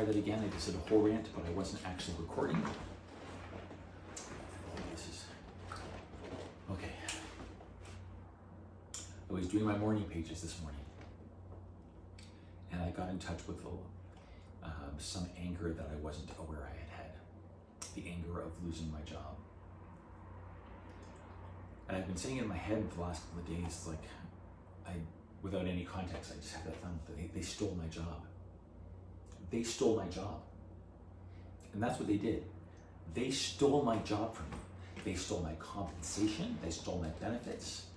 try that again. I just did a whole rant, but I wasn't actually recording. This is okay. I was doing my morning pages this morning, and I got in touch with some anger that I wasn't aware I had. The anger of losing my job. And I've been saying in my head for the last couple of days, like, without any context, I just have that thought that they stole my job. They stole my job. And that's what they did. They stole my job from me. They stole my compensation. They stole my benefits.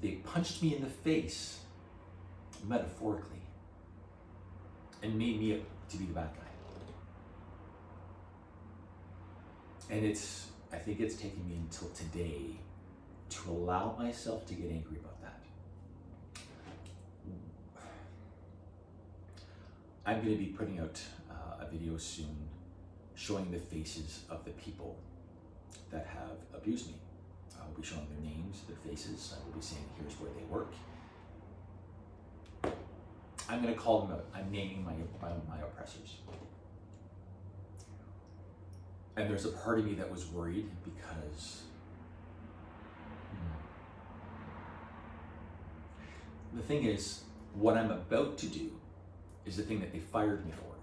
They punched me in the face, metaphorically, and made me to be the bad guy. And I think it's taken me until today to allow myself to get angry about that. I'm going to be putting out a video soon showing the faces of the people that have abused me. I'll be showing their names, their faces. I will be saying, here's where they work. I'm going to call them out. I'm naming my oppressors. And there's a part of me that was worried because the thing is, what I'm about to do is the thing that they fired me for.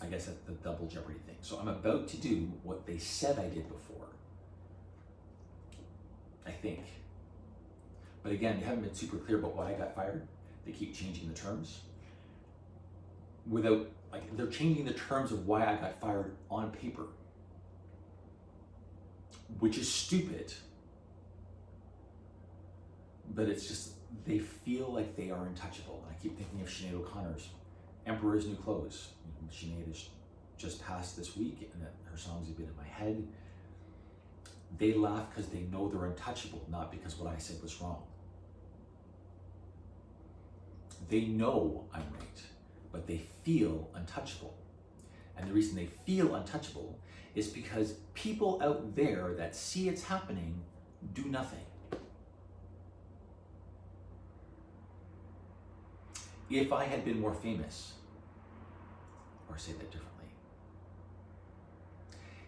I guess that's the double jeopardy thing. So I'm about to do what they said I did before. I think. But again, they haven't been super clear about why I got fired. They keep changing the terms. They're changing the terms of why I got fired on paper. Which is stupid. But it's just, they feel like they are untouchable. And I keep thinking of Sinead O'Connor's Emperor's New Clothes. Sinead has just passed this week, and her songs have been in my head. They laugh because they know they're untouchable, not because what I said was wrong. They know I'm right, but they feel untouchable. And the reason they feel untouchable is because people out there that see it's happening do nothing. If I had been more famous, or say that differently,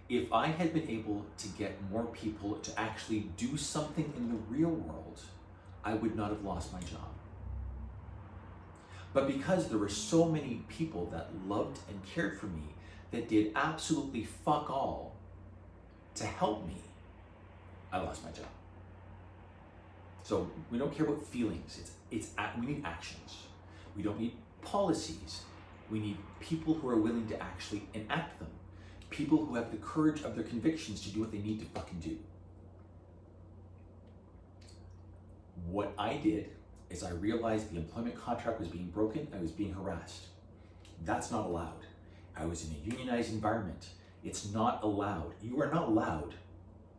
if I had been able to get more people to actually do something in the real world, I would not have lost my job. But because there were so many people that loved and cared for me that did absolutely fuck all to help me, I lost my job. So we don't care about feelings. We need actions. We don't need policies. We need people who are willing to actually enact them. People who have the courage of their convictions to do what they need to fucking do. What I did is I realized the employment contract was being broken. I was being harassed. That's not allowed. I was in a unionized environment. It's not allowed. You are not allowed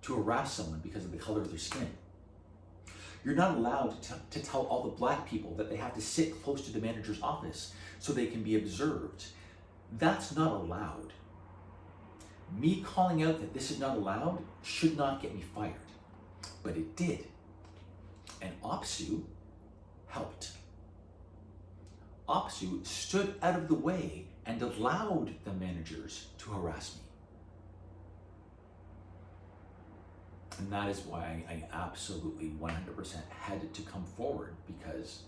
to harass someone because of the color of their skin. You're not allowed to tell all the black people that they have to sit close to the manager's office so they can be observed. That's not allowed. Me calling out that this is not allowed should not get me fired, but it did. And OPSU helped. OPSU stood out of the way and allowed the managers to harass me. And that is why I absolutely 100% had to come forward, because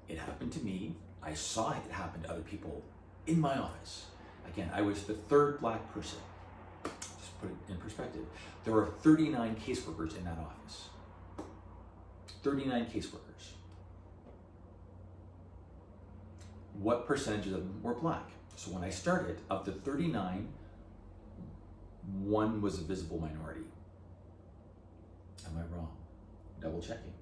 it happened to me. I saw it happen to other people in my office. Again, I was the third black person. Just put it in perspective. There are 39 caseworkers in that office. 39 caseworkers. What percentage of them were black? So when I started, of the 39, one was a visible minority. Am I wrong? Double checking.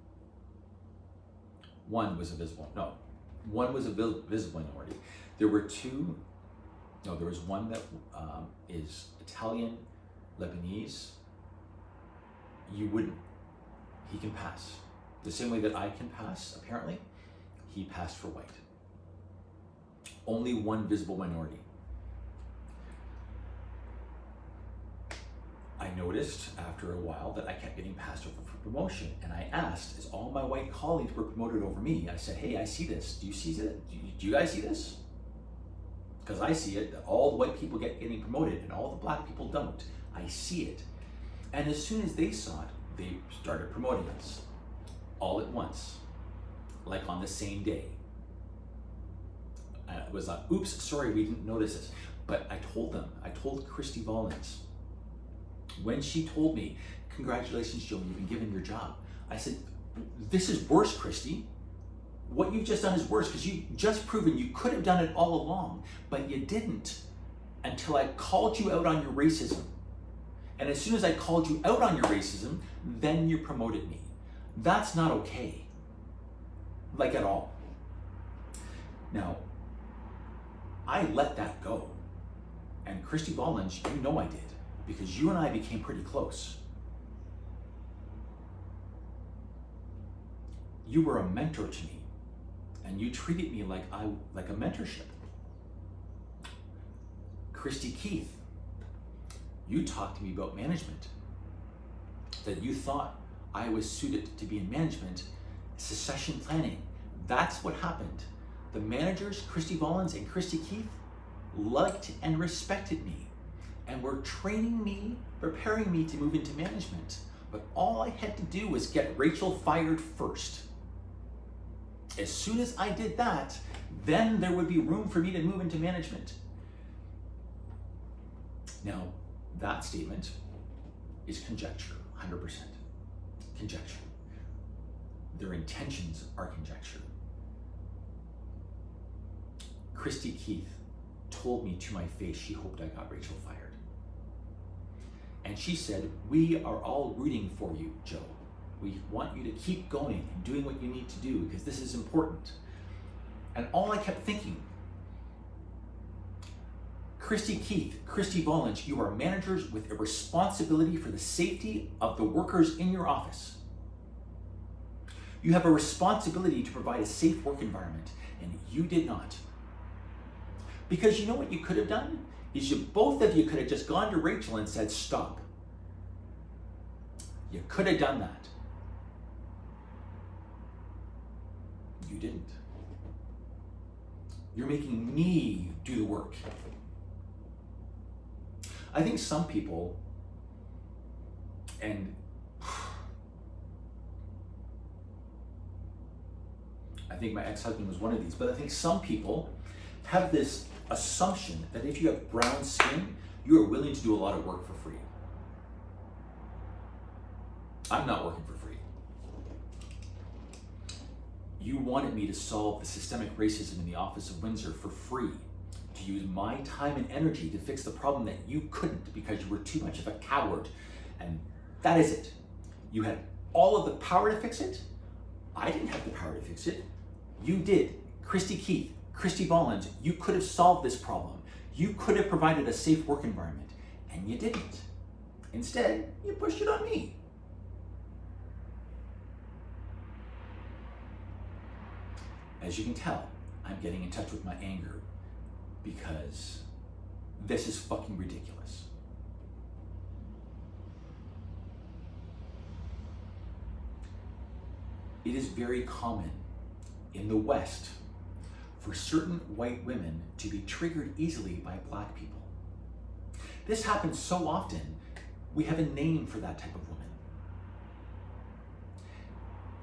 One was a visible minority. There were two, no, there was one that is Italian, Lebanese. He can pass. The same way that I can pass, apparently, he passed for white. Only one visible minority. I noticed after a while that I kept getting passed over for promotion, and I asked, as all my white colleagues were promoted over me, I said, hey, I see this. Do you see it? Do you guys see this? because I see it, that all the white people getting promoted and all the black people don't. I see it. And as soon as they saw it, they started promoting us all at once, like on the same day. It was like, oops, sorry, we didn't notice this. But I told Christy Volins, when she told me, congratulations, Joe, you've been given your job. I said, this is worse, Christy. What you've just done is worse because you've just proven you could have done it all along, but you didn't until I called you out on your racism. And as soon as I called you out on your racism, then you promoted me. That's not okay. Like at all. Now, I let that go. And Christy Volins, you know I did, because you and I became pretty close. You were a mentor to me, and you treated me like a mentorship. Christy Keith, you talked to me about management, that you thought I was suited to be in management, succession planning. That's what happened. The managers, Christy Volins and Christy Keith, liked and respected me and were training me, preparing me to move into management. But all I had to do was get Rachel fired first. As soon as I did that, then there would be room for me to move into management. Now, that statement is conjecture, 100%. Conjecture. Their intentions are conjecture. Christy Keith told me to my face she hoped I got Rachel fired. And she said, we are all rooting for you, Joe. We want you to keep going and doing what you need to do because this is important. And all I kept thinking, Christy Keith, Christy Volins, you are managers with a responsibility for the safety of the workers in your office. You have a responsibility to provide a safe work environment, and you did not. Because you know what you could have done? Is both of you could have just gone to Rachel and said, stop. You could have done that. You didn't. You're making me do the work. I think some people, and I think my ex-husband was one of these, but I think some people have this assumption that if you have brown skin, you are willing to do a lot of work for free. I'm not working for free. You wanted me to solve the systemic racism in the office of Windsor for free, to use my time and energy to fix the problem that you couldn't because you were too much of a coward. And that is it. You had all of the power to fix it. I didn't have the power to fix it. You did. Christy Keith, Christy Volins, you could have solved this problem. You could have provided a safe work environment, and you didn't. Instead, you pushed it on me. As you can tell, I'm getting in touch with my anger because this is fucking ridiculous. It is very common in the West for certain white women to be triggered easily by black people. This happens so often, we have a name for that type of woman.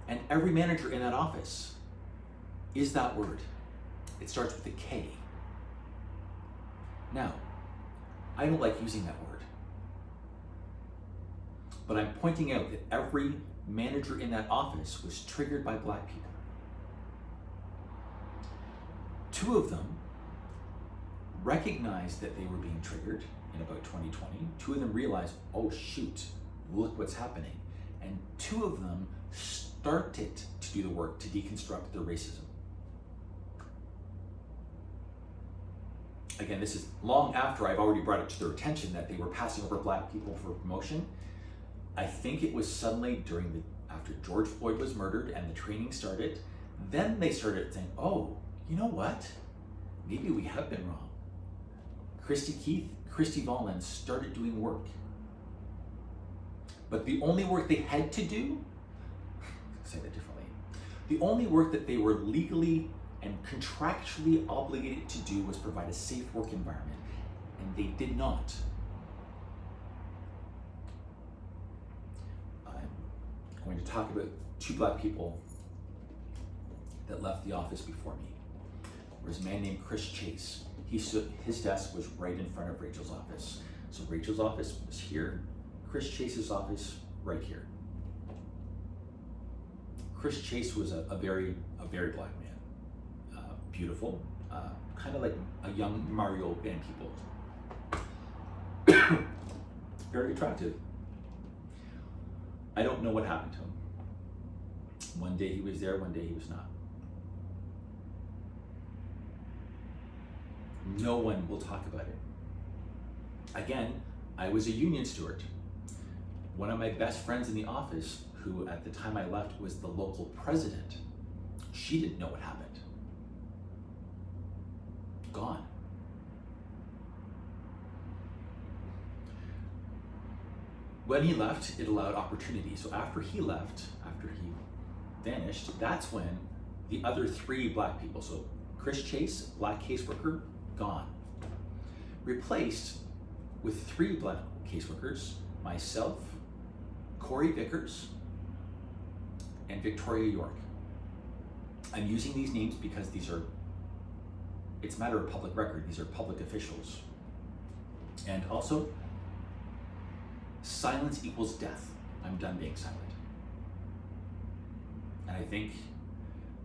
And every manager in that office is that word. It starts with a K. Now, I don't like using that word, but I'm pointing out that every manager in that office was triggered by black people. Two of them recognized that they were being triggered in about 2020. Two of them realized, oh shoot, look what's happening. And two of them started to do the work to deconstruct their racism. Again, this is long after I've already brought it to their attention that they were passing over black people for promotion. I think it was suddenly after George Floyd was murdered and the training started, then they started saying, oh, you know what? Maybe we have been wrong. Christy Keith, Christy Volins started doing work. But the only work they had to do, say that differently, the only work that they were legally and contractually obligated to do was provide a safe work environment, and they did not. I'm going to talk about 2 Black people that left the office before me. There was a man named Chris Chase. His desk was right in front of Rachel's office. So Rachel's office was here, Chris Chase's office right here. Chris Chase was a very Black man, beautiful, kind of like a young Mario Van Peebles. Very attractive. I don't know what happened to him. One day he was there, one day he was not. No one will talk about it. Again, I was a union steward. One of my best friends in the office, who at the time I left was the local president, she didn't know what happened. Gone. When he left, it allowed opportunity. So after he left, after he vanished, that's when the other 3 Black people, so Chris Chase, Black caseworker, gone. Replaced with 3 Black caseworkers, myself, Corey Vickers, and Victoria York. I'm using these names because it's a matter of public record. These are public officials. And also, silence equals death. I'm done being silent. And I think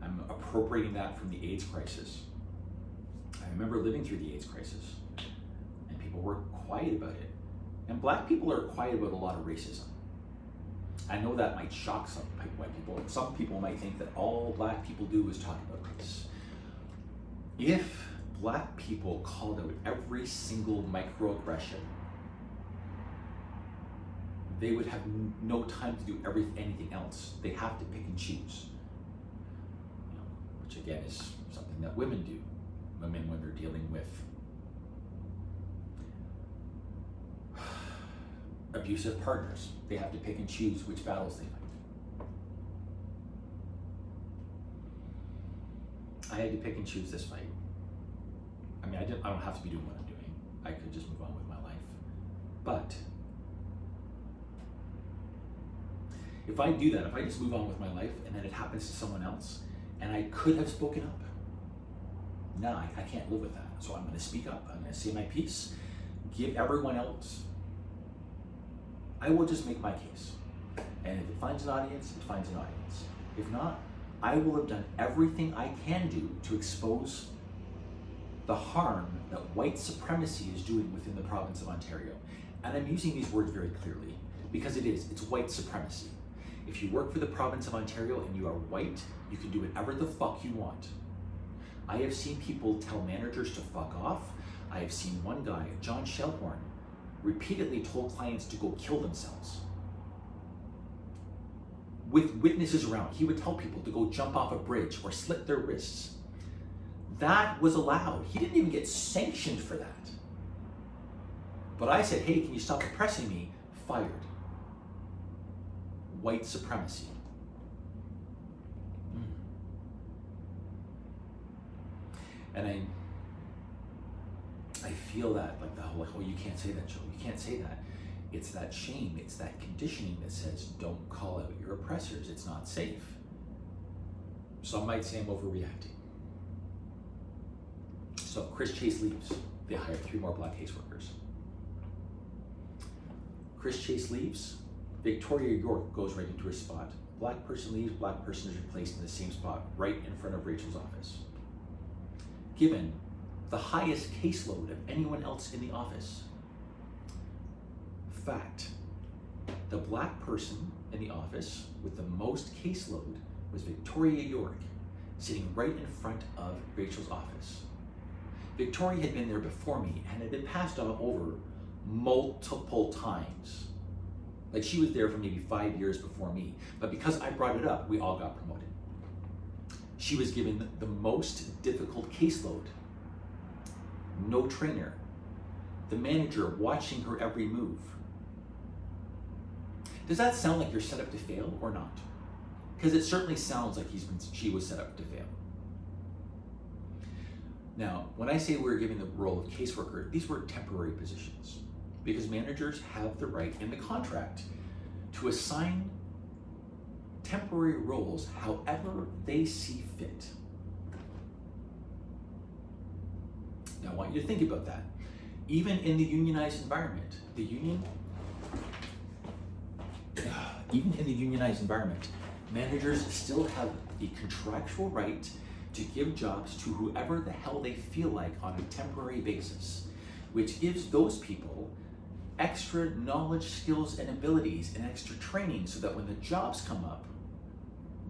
I'm appropriating that from the AIDS crisis. I remember living through the AIDS crisis, and people were quiet about it. And Black people are quiet about a lot of racism. I know that might shock some white people. Some people might think that all Black people do is talk about race. If Black people called out every single microaggression, they would have no time to do anything else. They have to pick and choose, which again is something that women do. Women, when they're dealing with abusive partners, they have to pick and choose which battles they fight. I had to pick and choose this fight. I mean, I don't have to be doing what I'm doing. I could just move on with my life. But if I do that, if I just move on with my life and then it happens to someone else, and I could have spoken up, no, I can't live with that. So I'm going to speak up. I'm going to say my piece, give everyone else. I will just make my case. And if it finds an audience, it finds an audience. If not, I will have done everything I can do to expose the harm that white supremacy is doing within the province of Ontario. And I'm using these words very clearly because it's white supremacy. If you work for the province of Ontario and you are white, you can do whatever the fuck you want. I have seen people tell managers to fuck off. I have seen one guy, John Shellhorn, repeatedly told clients to go kill themselves. With witnesses around, he would tell people to go jump off a bridge or slit their wrists. That was allowed. He didn't even get sanctioned for that. But I said, hey, can you stop oppressing me? Fired. White supremacy. And I feel that, like the whole, oh, you can't say that, Joe. You can't say that. It's that shame. It's that conditioning that says, don't call out your oppressors. It's not safe. Some might say I'm overreacting. So Chris Chase leaves. They hire 3 more Black caseworkers. Chris Chase leaves. Victoria York goes right into her spot. Black person leaves, Black person is replaced in the same spot, right in front of Rachel's office. Given the highest caseload of anyone else in the office. Fact, the Black person in the office with the most caseload was Victoria York, sitting right in front of Rachel's office. Victoria had been there before me and had been passed on over multiple times. Like she was there for maybe 5 years before me, but because I brought it up, we all got promoted. She was given the most difficult caseload. No trainer. The manager watching her every move. Does that sound like you're set up to fail or not? Because it certainly sounds like she was set up to fail. Now, when I say we're giving the role of caseworker, these were temporary positions because managers have the right in the contract to assign temporary roles however they see fit. Now, I want you to think about that. Even in the unionized environment, managers still have the contractual right to give jobs to whoever the hell they feel like on a temporary basis, which gives those people extra knowledge, skills, and abilities and extra training so that when the jobs come up,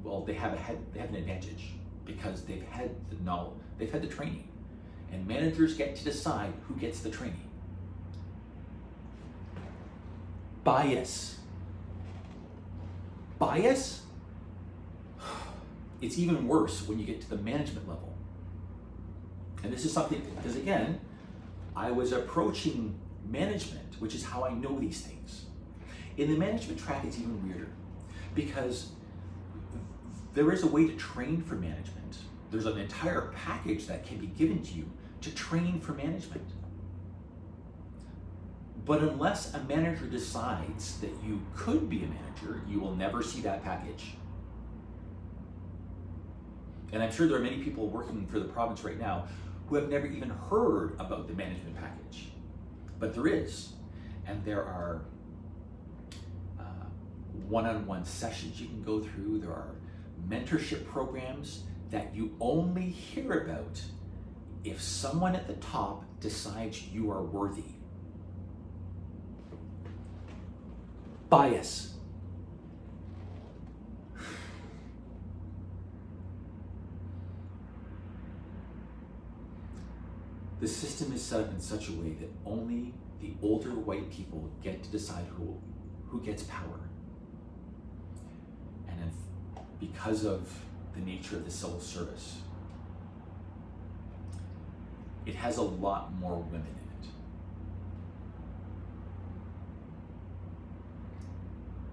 well, they have an advantage because they've had the knowledge, they've had the training. And managers get to decide who gets the training. Bias. Bias? It's even worse when you get to the management level. And this is something, because again, I was approaching management, which is how I know these things. In the management track, it's even weirder because there is a way to train for management. There's an entire package that can be given to you to train for management. But unless a manager decides that you could be a manager, you will never see that package. And I'm sure there are many people working for the province right now who have never even heard about the management package. But there is, and there are one-on-one sessions you can go through. There are mentorship programs that you only hear about if someone at the top decides you are worthy. Bias. The system is set up in such a way that only the older white people get to decide who gets power. And because of the nature of the civil service, it has a lot more women in it.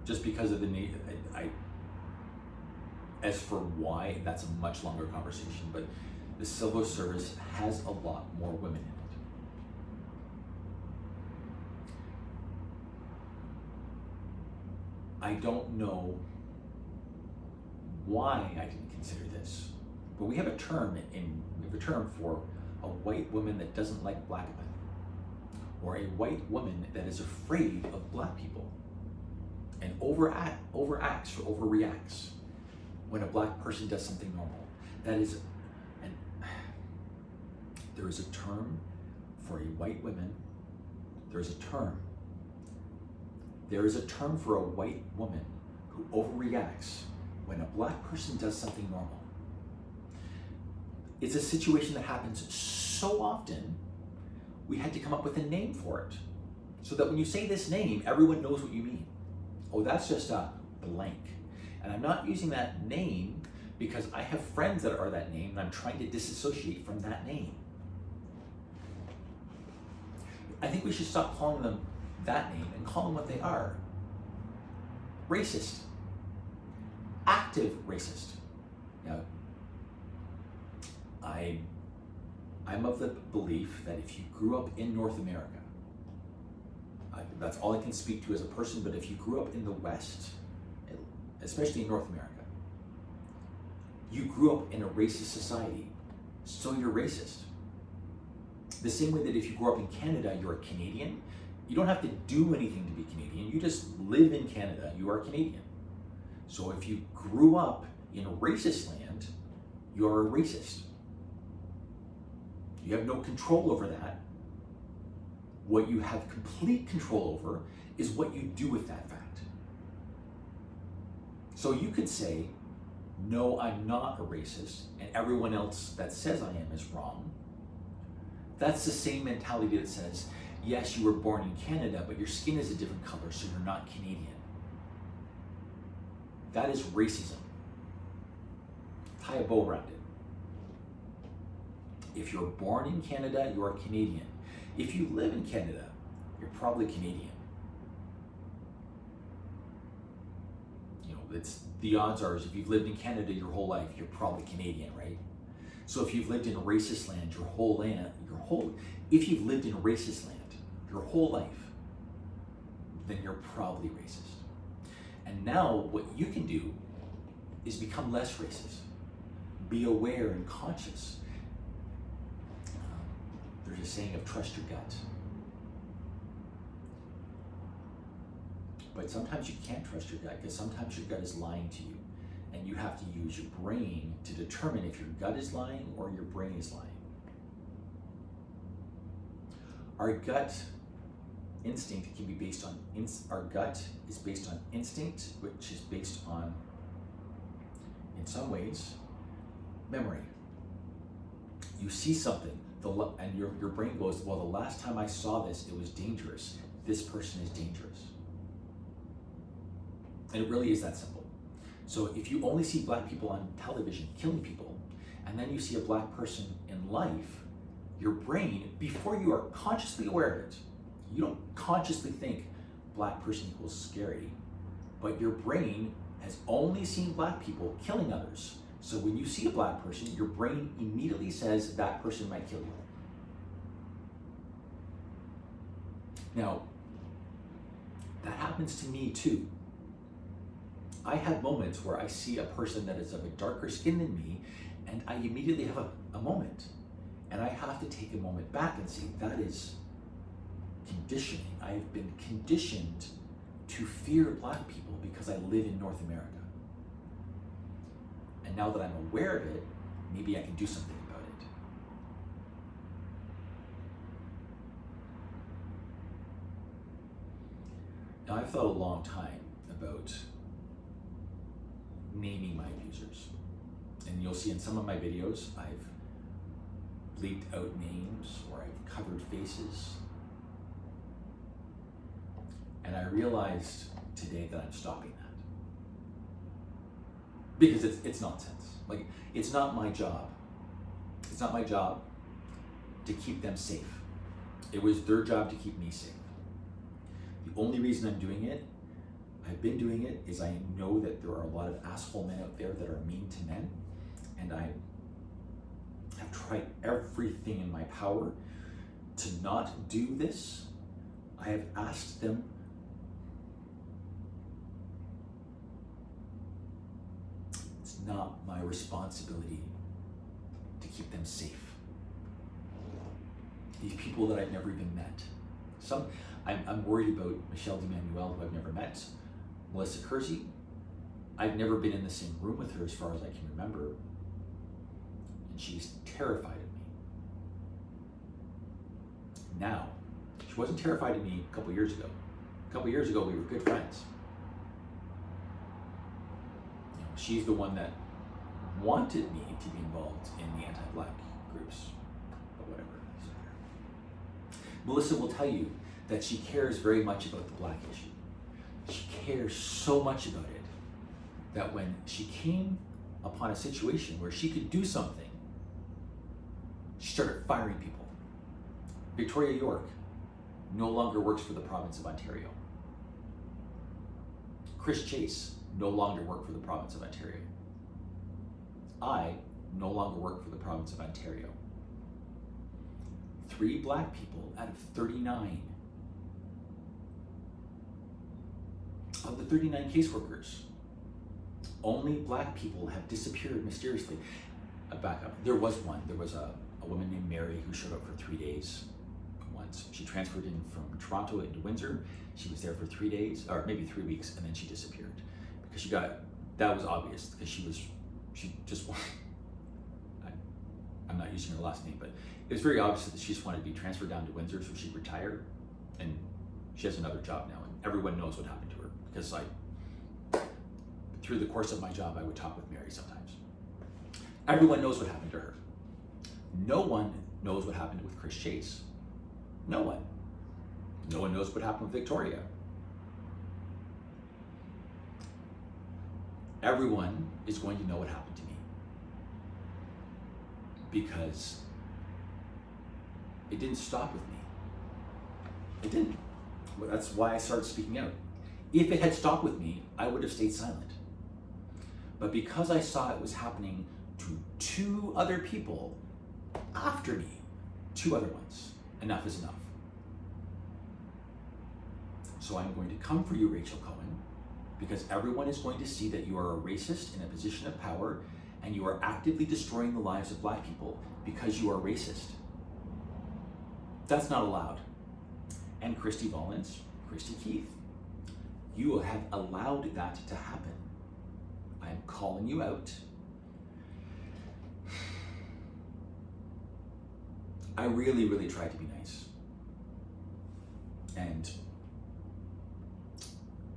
Just because of the need, as for why, that's a much longer conversation, but the civil service has a lot more women in it. I don't know why I didn't consider this, but we have a term for a white woman that doesn't like black men, or a white woman that is afraid of black people and overacts or overreacts when a black person does something normal. There is a term for a white woman. There is a term for a white woman who overreacts when a black person does something normal. It's a situation that happens so often, we had to come up with a name for it. So that when you say this name, everyone knows what you mean. Oh, that's just a blank. And I'm not using that name because I have friends that are that name and I'm trying to disassociate from that name. I think we should stop calling them that name and call them what they are. Racist. Active racist. Now, I'm of the belief that if you grew up in North America, that's all I can speak to as a person, but if you grew up in the West, especially in North America, you grew up in a racist society, so you're racist. The same way that if you grew up in Canada, you're a Canadian. You don't have to do anything to be Canadian. You just live in Canada, you are Canadian. So if you grew up in a racist land, you're a racist. You have no control over that. What you have complete control over is what you do with that fact. So you could say, no, I'm not a racist, and everyone else that says I am is wrong. That's the same mentality that says, yes, you were born in Canada, but your skin is a different color, so you're not Canadian. That is racism. Tie a bow around it. If you're born in Canada, you are Canadian. If you live in Canada, you're probably Canadian. The odds are is if you've lived in Canada your whole life, you're probably Canadian, right? So if you've lived in racist land if you've lived in racist land your whole life, then you're probably racist. And now what you can do is become less racist. Be aware and conscious. There's a saying of trust your gut. But sometimes you can't trust your gut because sometimes your gut is lying to you. And you have to use your brain to determine if your gut is lying or your brain is lying. Our gut instinct can be based on, our gut is based on instinct, which is based on, in some ways, memory. You see something, and your brain goes, well, the last time I saw this, it was dangerous. This person is dangerous. And it really is that simple. So if you only see black people on television killing people, and then you see a black person in life, your brain, before you are consciously aware of it, you don't consciously think black person equals scary, but your brain has only seen black people killing others. So when you see a black person, your brain immediately says that person might kill you. Now, that happens to me too. I have moments where I see a person that is of a darker skin than me, and I immediately have a moment. And I have to take a moment back and say, that is conditioning. I have been conditioned to fear black people because I live in North America. And now that I'm aware of it, maybe I can do something about it. Now, I've thought a long time about naming my abusers. And you'll see in some of my videos, I've bleeped out names or I've covered faces. And I realized today that I'm stopping that. Because it's nonsense. Like, it's not my job. It's not my job to keep them safe. It was their job to keep me safe. The only reason I'm doing it, I've been doing it, is I know that there are a lot of asshole men out there that are mean to men. And I have tried everything in my power to not do this. I have asked them it's not my responsibility to keep them safe. These people that I've never even met. I'm worried about Michelle DeManuel, who I've never met. Melissa Kersey, I've never been in the same room with her as far as I can remember. And she's terrified of me. Now, she wasn't terrified of me a couple years ago. A couple years ago, we were good friends. You know, she's the one that wanted me to be involved in the anti-black groups, but whatever. Melissa will tell you that she cares very much about the black issue. She cares so much about it that when she came upon a situation where she could do something, she started firing people. Victoria York no longer works for the province of Ontario. Chris Chase no longer works for the province of Ontario. I no longer work for the province of Ontario. 3 black people out of 39. Of the 39 caseworkers, only black people have disappeared mysteriously. Back up. There was one. There was a woman named Mary who showed up for 3 days once. She transferred in from Toronto into Windsor. She was there for 3 days, or maybe 3 weeks, and then she disappeared. Because that was obvious, because she just I'm not using her last name, but it was very obvious that she just wanted to be transferred down to Windsor so she'd retire, and she has another job now, and everyone knows what happened to her, because through the course of my job, I would talk with Mary sometimes. Everyone knows what happened to her. No one knows what happened with Chris Chase. No one. No one knows what happened with Victoria. Everyone is going to know what happened to me. Because it didn't stop with me. It didn't. Well, that's why I started speaking out. If it had stopped with me, I would have stayed silent. But because I saw it was happening to to 2 other people after me. 2 other ones. Enough is enough. So I'm going to come for you, Rachel Cohen, because everyone is going to see that you are a racist in a position of power and you are actively destroying the lives of Black people because you are racist. That's not allowed. And Christy Vollins, Christy Keith, you have allowed that to happen. I'm calling you out. I really, really tried to be nice. And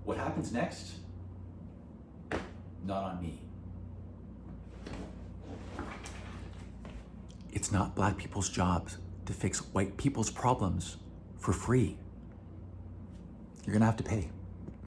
what happens next? Not on me. It's not Black people's jobs to fix white people's problems for free. You're gonna have to pay.